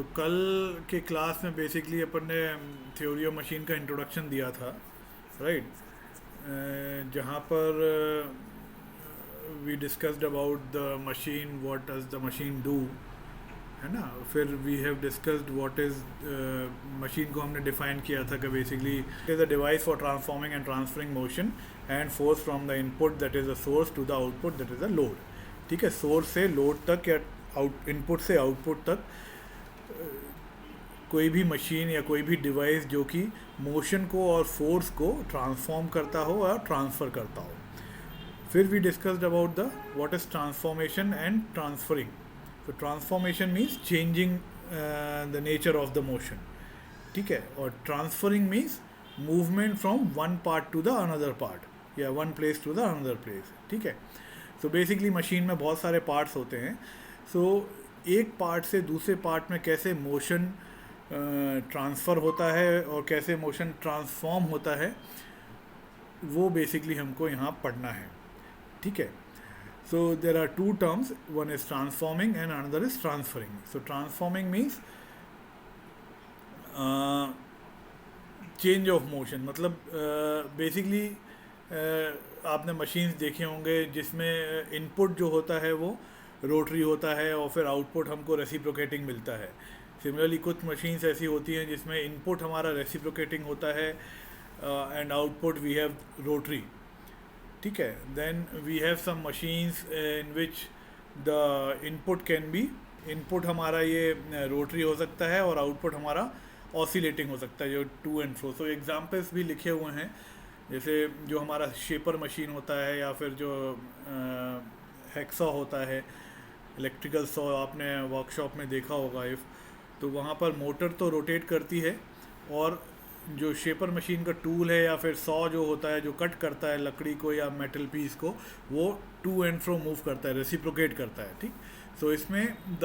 तो कल के क्लास में बेसिकली अपन ने थ्योरी ऑफ मशीन का इंट्रोडक्शन दिया था, राइट? जहाँ पर we discussed about the machine, what does the machine do, है ना? फिर we have discussed what is machine को हमने डिफाइन किया था कि basically it is a device for transforming and transferring motion and force from the input that is a source to the output that is a load. ठीक है, source से load तक या इनपुट से आउटपुट तक कोई भी मशीन या कोई भी डिवाइस जो कि मोशन को और फोर्स को ट्रांसफॉर्म करता हो और ट्रांसफ़र करता हो। फिर we discussed about the what is transformation and transferring. तो transformation means changing the nature of the motion, ठीक है, और transferring means movement from one part to the another part या one place to the another place. ठीक है, so basically machine में बहुत सारे पार्ट्स होते हैं। सो एक पार्ट से दूसरे पार्ट में कैसे मोशन ट्रांसफ़र होता है और कैसे मोशन ट्रांसफॉर्म होता है, वो बेसिकली हमको यहाँ पढ़ना है। ठीक है, so there are two terms, one is transforming and another is transferring. So transforming means change of motion, मतलब बेसिकली आपने मशीन्स देखे होंगे जिसमें इनपुट जो होता है वो रोटरी होता है और फिर आउटपुट हमको रेसिप्रोकेटिंग मिलता है। सिमिलरली कुछ मशीन्स ऐसी होती हैं जिसमें इनपुट हमारा रेसिप्रोकेटिंग होता है and output we have rotary. ठीक है, then we have some machines in which the input can be, input हमारा ये रोटरी हो सकता है और आउटपुट हमारा ऑसिलेटिंग हो सकता है, जो to and fro. So examples भी लिखे हुए हैं, जैसे जो हमारा शेपर मशीन होता है या फिर जो हैक्सॉ होता है, इलेक्ट्रिकल सॉ आपने वर्कशॉप में देखा होगा इफ़, तो वहाँ पर मोटर तो रोटेट करती है और जो शेपर मशीन का टूल है या फिर सॉ जो होता है जो कट करता है लकड़ी को या मेटल पीस को, वो टू एंड फ्रो मूव करता है, रेसिप्रोकेट करता है। ठीक, सो इसमें the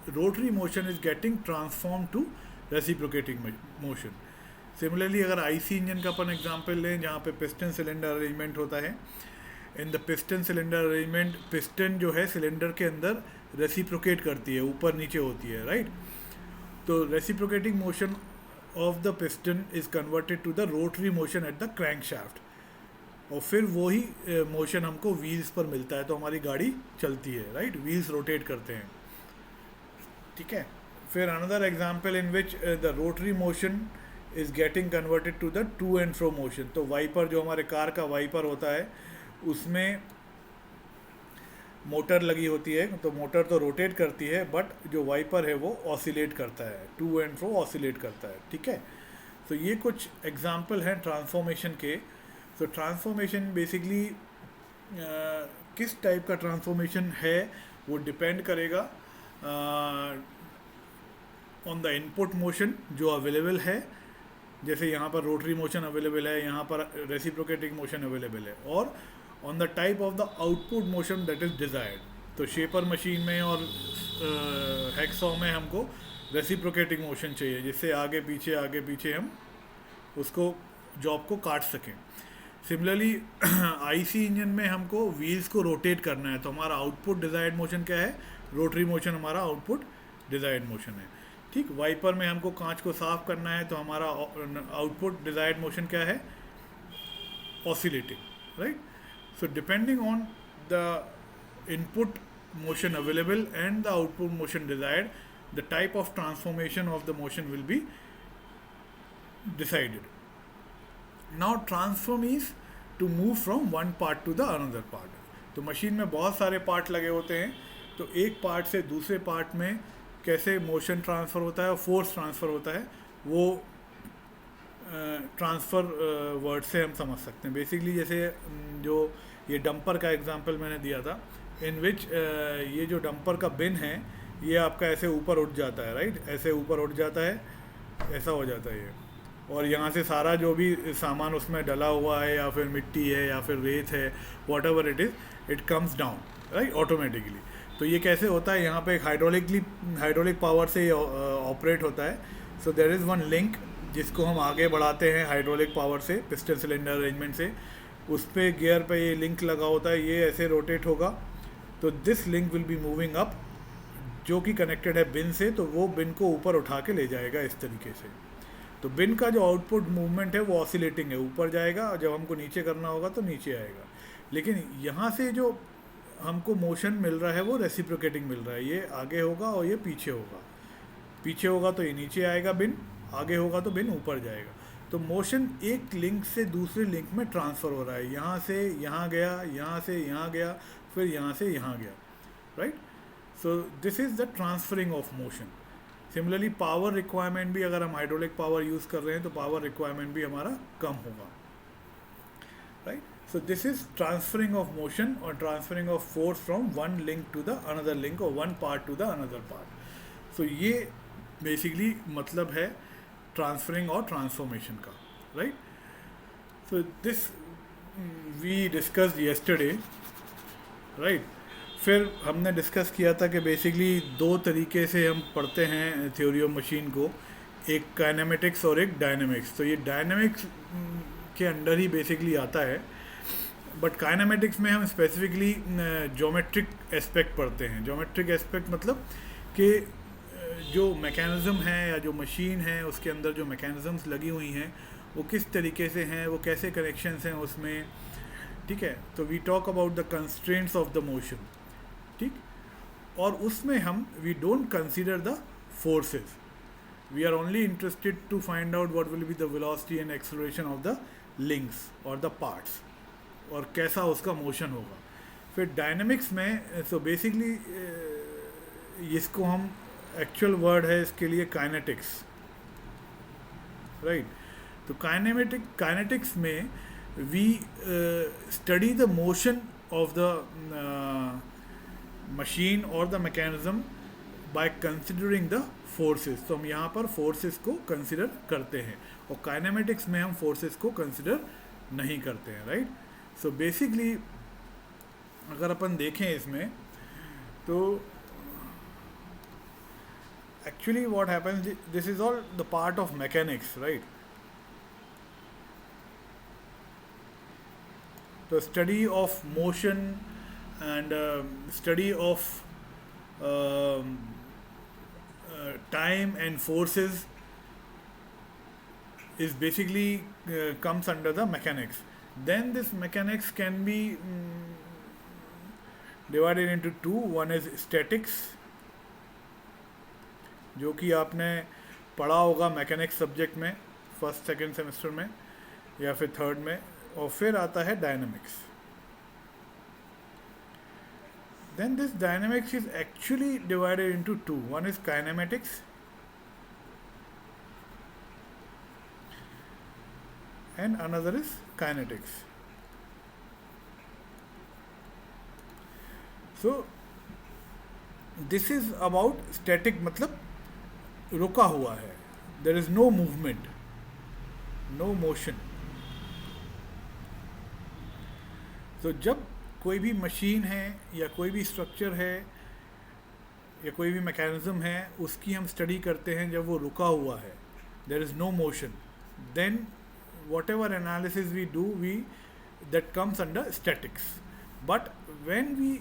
rotary motion is getting transform to reciprocating motion. Similarly अगर आईसी इंजन का अपन एग्जांपल लें जहाँ पे पिस्टन सिलेंडर अरेंजमेंट होता है, in the piston cylinder arrangement piston जो है सिलेंडर के अंदर रेसिप्रोकेट करती है, ऊपर नीचे होती है, राइट? तो reciprocating motion of the piston is converted to the rotary motion at the crankshaft, और फिर वही मोशन हमको व्हील्स पर मिलता है तो हमारी गाड़ी चलती है, राइट? व्हील्स रोटेट करते हैं। ठीक है, फिर another example in which the rotary motion is getting converted to the to and fro motion. तो वाइपर जो हमारे कार का वाइपर होता है उसमें मोटर लगी होती है, तो मोटर तो रोटेट करती है बट जो वाइपर है वो ऑसिलेट करता है, टू एंड फ्रो ऑसिलेट करता है। ठीक है, तो ये कुछ एग्जांपल हैं ट्रांसफॉर्मेशन के। तो ट्रांसफॉर्मेशन बेसिकली किस टाइप का ट्रांसफॉर्मेशन है वो डिपेंड करेगा ऑन द इनपुट मोशन जो अवेलेबल है, जैसे यहाँ पर रोटरी मोशन अवेलेबल है, यहाँ पर रेसिप्रोकेटिंग मोशन अवेलेबल है, और on the type of the output motion that is desired. तो शेपर मशीन में और हैक्सॉ में हमको रेसिप्रोकेटिंग मोशन चाहिए, जिससे आगे पीछे हम उसको जॉब को काट सकें। सिमिलरली आईसी इंजन में हमको व्हील्स को रोटेट करना है, तो हमारा आउटपुट डिज़ायर्ड मोशन क्या है? रोटरी मोशन हमारा आउटपुट डिज़ायर्ड मोशन है। ठीक, वाइपर में हमको कांच को साफ करना है तो हमारा आउटपुट डिज़ायर्ड मोशन क्या है? Oscillating, right? So depending on the input motion available and the output motion desired, the type of transformation of the motion will be decided. Now transform is to move from one part to the another part. तो machine में बहुत सारे part लगे होते हैं, तो एक part से दूसरे पार्ट में कैसे मोशन ट्रांसफ़र होता है और फोर्स ट्रांसफ़र होता है, वो ट्रांसफ़र वर्ड से हम समझ सकते हैं। बेसिकली जैसे जो ये डंपर का एग्जांपल मैंने दिया था, इन विच ये जो डंपर का बिन है ये आपका ऐसे ऊपर उठ जाता है, राइट? ऐसे ऊपर उठ जाता है, ऐसा हो जाता है ये, और यहाँ से सारा जो भी सामान उसमें डला हुआ है या फिर मिट्टी है या फिर रेत है, what ever it is, it comes down, right, automatically. तो ये कैसे होता है? यहाँ पे एक हाइड्रोलिक पावर से ऑपरेट होता है। So there is one link जिसको हम आगे बढ़ाते हैं हाइड्रोलिक पावर से, पिस्टन सिलेंडर अरेंजमेंट से, उस पर गियर पे ये लिंक लगा होता है, ये ऐसे रोटेट होगा, तो this link will be moving up जो कि कनेक्टेड है बिन से, तो वो बिन को ऊपर उठा के ले जाएगा इस तरीके से। तो बिन का जो आउटपुट मूवमेंट है वो ऑसिलेटिंग है, ऊपर जाएगा, और जब हमको नीचे करना होगा तो नीचे आएगा। लेकिन यहाँ से जो हमको मोशन मिल रहा है वो रेसिप्रोकेटिंग मिल रहा है, ये आगे होगा और ये पीछे होगा। पीछे होगा तो ये नीचे आएगा बिन, आगे होगा तो बिन ऊपर जाएगा। तो मोशन एक लिंक से दूसरे लिंक में ट्रांसफ़र हो रहा है, यहाँ से यहाँ गया, यहाँ से यहाँ गया, फिर यहाँ से यहाँ गया, right. So this is the transferring of motion. Similarly power requirement भी, अगर हम हाइड्रोलिक पावर यूज़ कर रहे हैं तो पावर रिक्वायरमेंट भी हमारा कम होगा, right. So this is transferring of motion or transferring of force from one link to the another link or one part to the another part. So ये basically मतलब है transferring और transformation का, right? So this we discussed yesterday, right? फिर हमने discuss किया था कि बेसिकली दो तरीके से हम पढ़ते हैं थ्योरी ऑफ मशीन को, एक काइनेमेटिक्स और एक डायनेमिक्स। तो ये डायनेमिक्स के अंडर ही बेसिकली आता है, बट काइनेमेटिक्स में हम स्पेसिफिकली ज्योमेट्रिक एस्पेक्ट पढ़ते हैं। ज्योमेट्रिक एस्पेक्ट मतलब कि जो मैकेनिज़्म है या जो मशीन है उसके अंदर जो मैकेनिज़म्स लगी हुई हैं वो किस तरीके से हैं, वो कैसे कनेक्शंस हैं उसमें, ठीक है। तो we talk about the constraints of the motion, ठीक। और उसमें हम we don't consider the forces, we are only interested to find out what will be the velocity and acceleration of the links और द पार्ट्स, और कैसा उसका motion होगा। फिर डायनेमिक्स में सो बेसिकली इसको हम एक्चुअल वर्ड है इसके लिए काइनेटिक्स, राइट। तो काइनेटिक्स में we study the motion of the machine और the mechanism by considering the forces. तो हम यहाँ पर फोर्सेस को कंसिडर करते हैं, और काइनेमेटिक्स में हम फोर्सेस को कंसिडर नहीं करते हैं, राइट। सो बेसिकली अगर अपन देखें इसमें तो actually what happens, this is all the part of mechanics, right. तो study of motion and study of time and forces is basically comes under the mechanics. Then this mechanics can be divided into two. One is statics, जो कि आपने पढ़ा होगा mechanics subject में first second semester में या फिर third में, और फिर आता है dynamics. Then this dynamics is actually divided into two. One is kinematics and another is kinetics. So this is about static, मतलब रुका हुआ है, there is no movement, no motion. So जब कोई भी मशीन है या कोई भी स्ट्रक्चर है या कोई भी मैकेनिज्म है उसकी हम स्टडी करते हैं जब वो रुका हुआ है, there is no motion, then whatever analysis we do we that comes under statics. But when we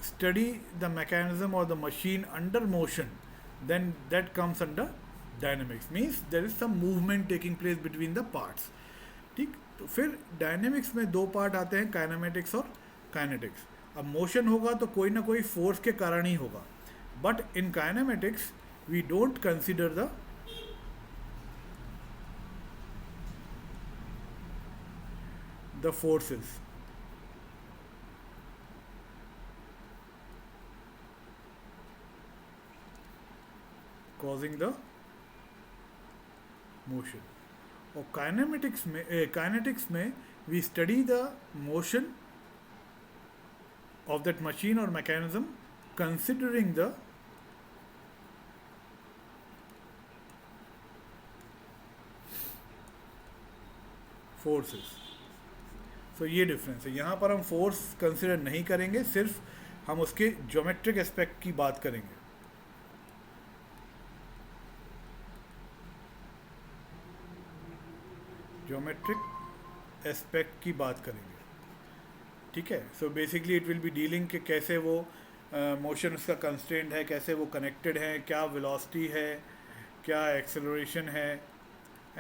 study the mechanism और the machine under motion, then that comes under dynamics, means there is some movement taking place between the parts, ठीक। तो फिर dynamics में दो part आते हैं, kinematics और kinetics. अब मोशन होगा तो कोई ना कोई फोर्स के कारण ही होगा, but in kinematics we don't consider the forces. causing the motion। और काइनेटिक्स में we study the motion of that machine और mechanism considering the forces. So ये डिफरेंस है, यहाँ पर हम फोर्स कंसिडर नहीं करेंगे, सिर्फ हम उसके ज्योमेट्रिक एस्पेक्ट की बात करेंगे। ज्योमेट्रिक एस्पेक्ट की बात करेंगे, ठीक है। So basically it will be dealing कि कैसे वो मोशन उसका कंस्ट्रेंट है, कैसे वो कनेक्टेड है, क्या वेलोसिटी है, क्या एक्सेलरेशन है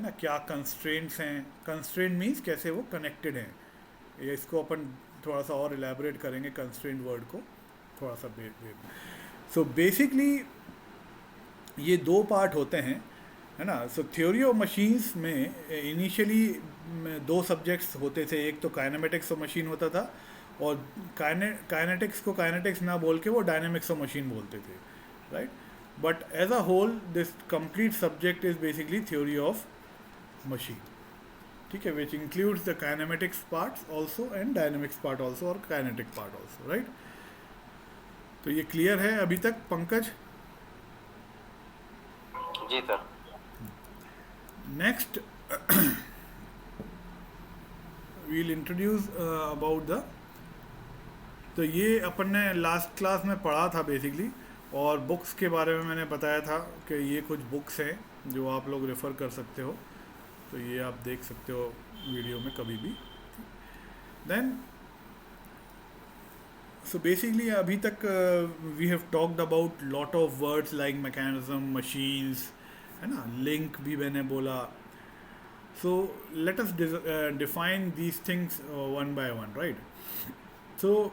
ना, क्या कंस्ट्रेंट्स हैं। कंस्ट्रेंट मीन्स कैसे वो कनेक्टेड हैं। ये इसको अपन थोड़ा सा और इलेबोरेट करेंगे कंस्ट्रेंट वर्ड को थोड़ा सा सो बेसिकली ये दो पार्ट होते हैं, है ना। सो थ्योरी ऑफ मशीन्स में इनिशियली दो सब्जेक्ट्स होते थे, एक तो काइनेमेटिक्स ऑफ मशीन होता था, और काइनेटिक्स को काइनेटिक्स ना बोल के वो डायनेमिक्स ऑफ मशीन बोलते थे, right. But as a whole this complete subject is basically theory of machine, ठीक है, which includes the kinematics part also and dynamics part also और काइनेटिक पार्ट ऑल्सो, राइट। तो ये क्लियर है अभी तक पंकज? जी sir. Next we'll introduce about the, तो ये अपन ने लास्ट क्लास में पढ़ा था बेसिकली, और बुक्स के बारे में मैंने बताया था कि ये कुछ बुक्स हैं जो आप लोग रेफ़र कर सकते हो, तो ये आप देख सकते हो वीडियो में कभी भी। देन सो बेसिकली अभी तक we have talked about lot of words like mechanism, machines, है ना, लिंक भी मैंने बोला। So let us define these things one by one, right. So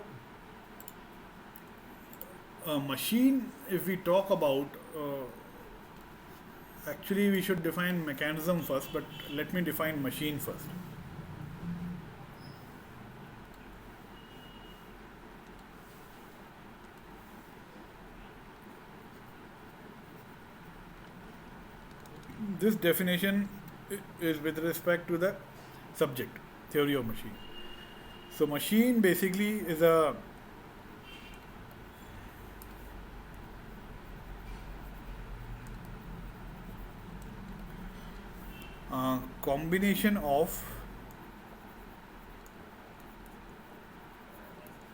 machine, if we talk about, actually we should define mechanism first, but let me define machine first. This definition is with respect to the subject, theory of machine. So machine basically is a combination of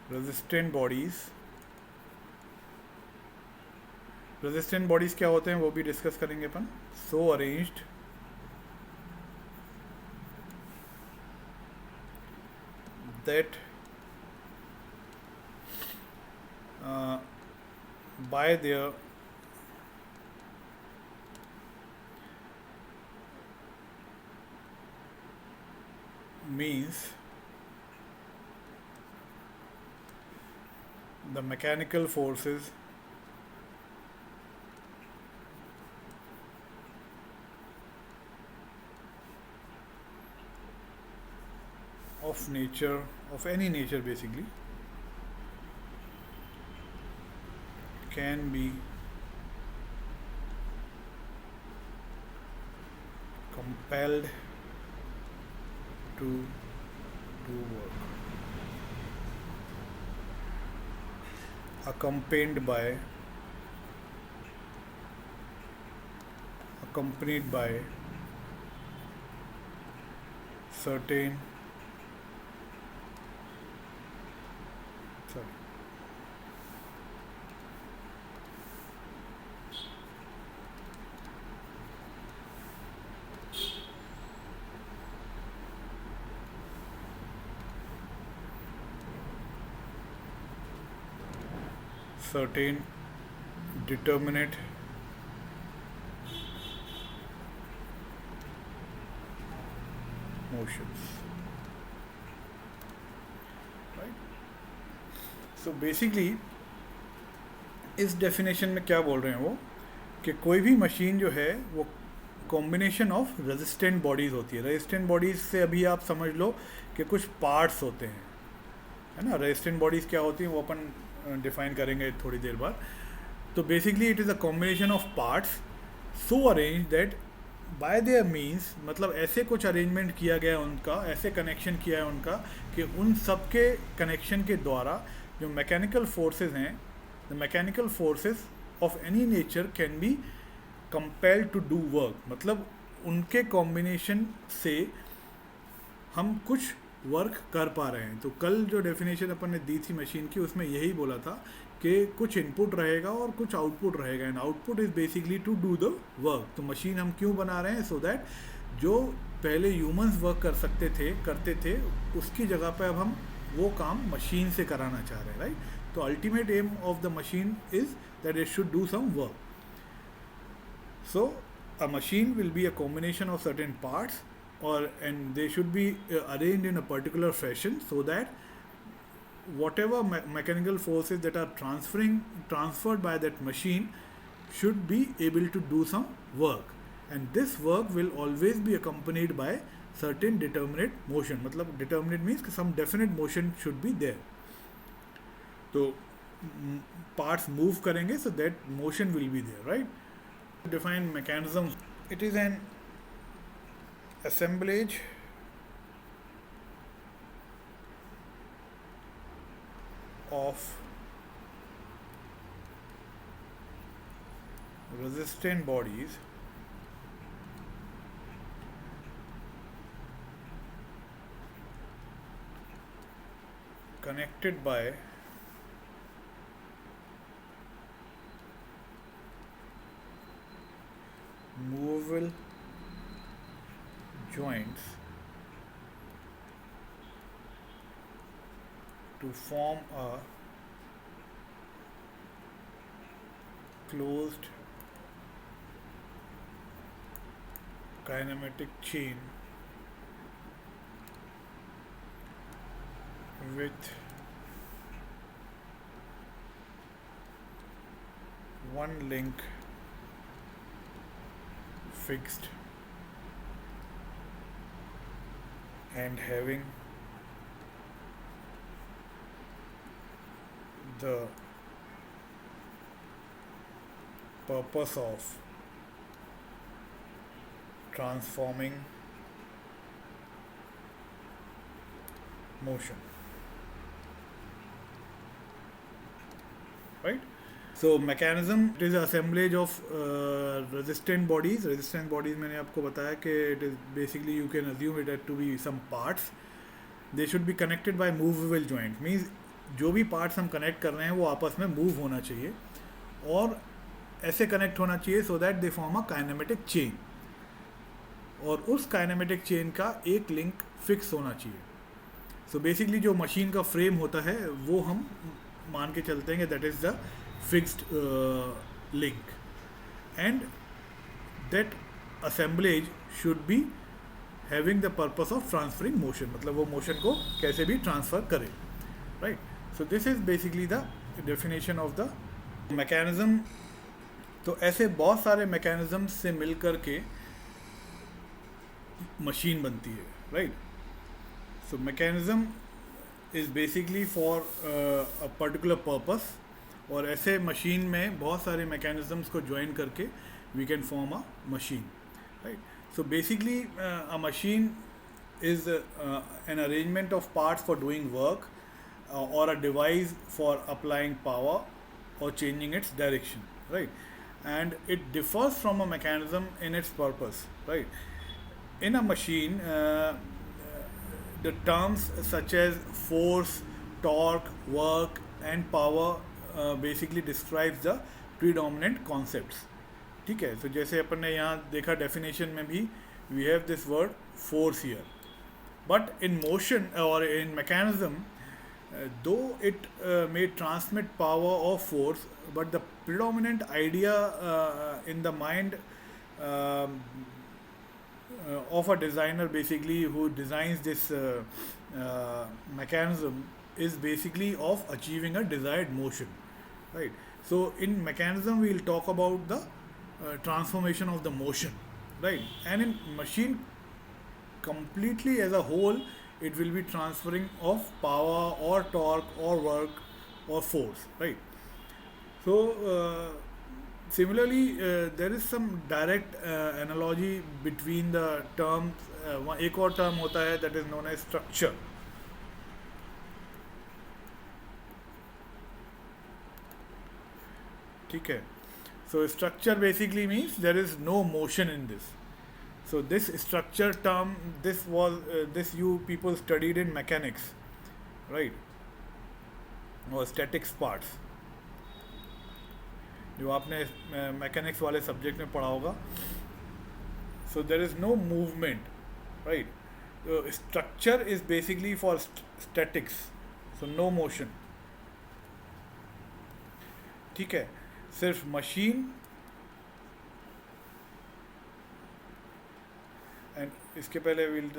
resistant bodies. resistant bodies क्या होते हैं वो भी discuss करेंगे अपन। so arranged that by their means the mechanical forces of nature, of any nature basically, can be compelled to do work, accompanied by certain certain determinate motions, right? So basically इस definition में क्या बोल रहे हैं वो, कि कोई भी मशीन जो है वो कॉम्बिनेशन ऑफ रेजिस्टेंट बॉडीज़ होती है। रेजिस्टेंट बॉडीज़ से अभी आप समझ लो कि कुछ पार्ट्स होते हैं, है ना। रेजिस्टेंट बॉडीज़ क्या होती हैं वो अपन डिफाइन करेंगे थोड़ी देर बाद। तो basically it is a combination of parts so arrange that bye there means, मतलब ऐसे कुछ अरेंजमेंट किया गया है उनका, ऐसे कनेक्शन किया है उनका कि उन सब के कनेक्शन के द्वारा जो मैकेनिकल फोर्सेस हैं, the mechanical forces of any nature can be compelled to do work, मतलब उनके कॉम्बिनेशन से हम कुछ वर्क कर पा रहे हैं। तो कल जो डेफिनेशन अपन ने दी थी मशीन की, उसमें यही बोला था कि कुछ इनपुट रहेगा और कुछ आउटपुट रहेगा, and output is basically to do the work. तो मशीन हम क्यों बना रहे हैं? सो दैट जो पहले ह्यूमंस वर्क करते थे उसकी जगह पे अब हम वो काम मशीन से कराना चाह रहे हैं, राइट। तो ultimate aim of the machine is that it should do some work. So a machine will be a combination of certain parts, or and they should be arranged in a particular fashion so that whatever mechanical forces that are transferred by that machine should be able to do some work, and this work will always be accompanied by certain determinate motion. मतलब determinate means some definite motion should be there. तो parts move करेंगे, so that motion will be there, right? Define mechanism. It is an assemblage of resistant bodies connected by movable joints to form a closed kinematic chain with one link fixed and having the purpose of transforming motion, right? So mechanism, it is an assemblage of resistant bodies. Resistant bodies मैंने आपको बताया कि it is basically you can assume it to be some parts. They should be connected by movable joint. Means जो भी parts हम connect कर रहे हैं वो आपस में move होना चाहिए और ऐसे connect होना चाहिए so that they form a kinematic chain. और उस kinematic chain का एक link fix होना चाहिए. So basically जो machine का frame होता है वो हम मान के चलते हैं कि that is the fixed link, and that assemblage should be having the purpose of transferring motion. मतलब वो motion को कैसे भी transfer करे, right? So this is basically the definition of the mechanism. तो ऐसे बहुत सारे mechanisms से मिल कर के machine बनती है, right? So mechanism is basically for a particular purpose. और ऐसे मशीन में बहुत सारे मैकेनिज़म्स को ज्वाइन करके we can form a machine, right? So basically a machine is an arrangement of parts for doing work और a device for applying power और changing its direction, right? And it differs from a mechanism in its purpose, right? In a machine the terms such as force, torque, work and power basically describes the predominant concepts. ठीक है, so जैसे अपन ने यहाँ देखा definition में भी we have this word force here, but in motion or in mechanism though it may transmit power or force, but the predominant idea in the mind of a designer basically who designs this mechanism is basically of achieving a desired motion, right? So in mechanism we will talk about the transformation of the motion, right? And in machine completely as a whole it will be transferring of power or torque or work or force, right? So similarly there is some direct analogy between the terms. एक और term होता है that is known as structure. ठीक है, so structure basically means there is no motion in this. So this structure term, this you people studied in mechanics, right? और statics parts जो आपने mechanics वाले subject में पढ़ा होगा. So there is no movement, right? Structure is basically for statics, so no motion. ठीक है, सिर्फ मशीन एंड इसके पहले will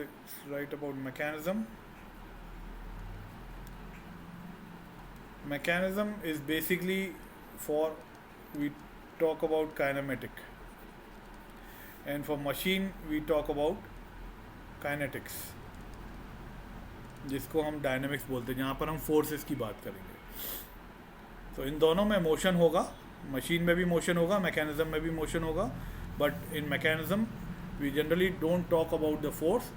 write about mechanism. Mechanism is basically for, we talk about kinematic, and for machine we talk about kinetics, जिसको हम dynamics बोलते हैं, जहाँ पर हम फोर्सेस की बात करेंगे. तो इन दोनों में मोशन होगा, मशीन में भी मोशन होगा, मैकेनिज्म में भी मोशन होगा, but in mechanism we generally don't talk about the force,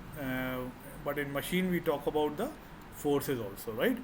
but in machine we talk about the forces also, right?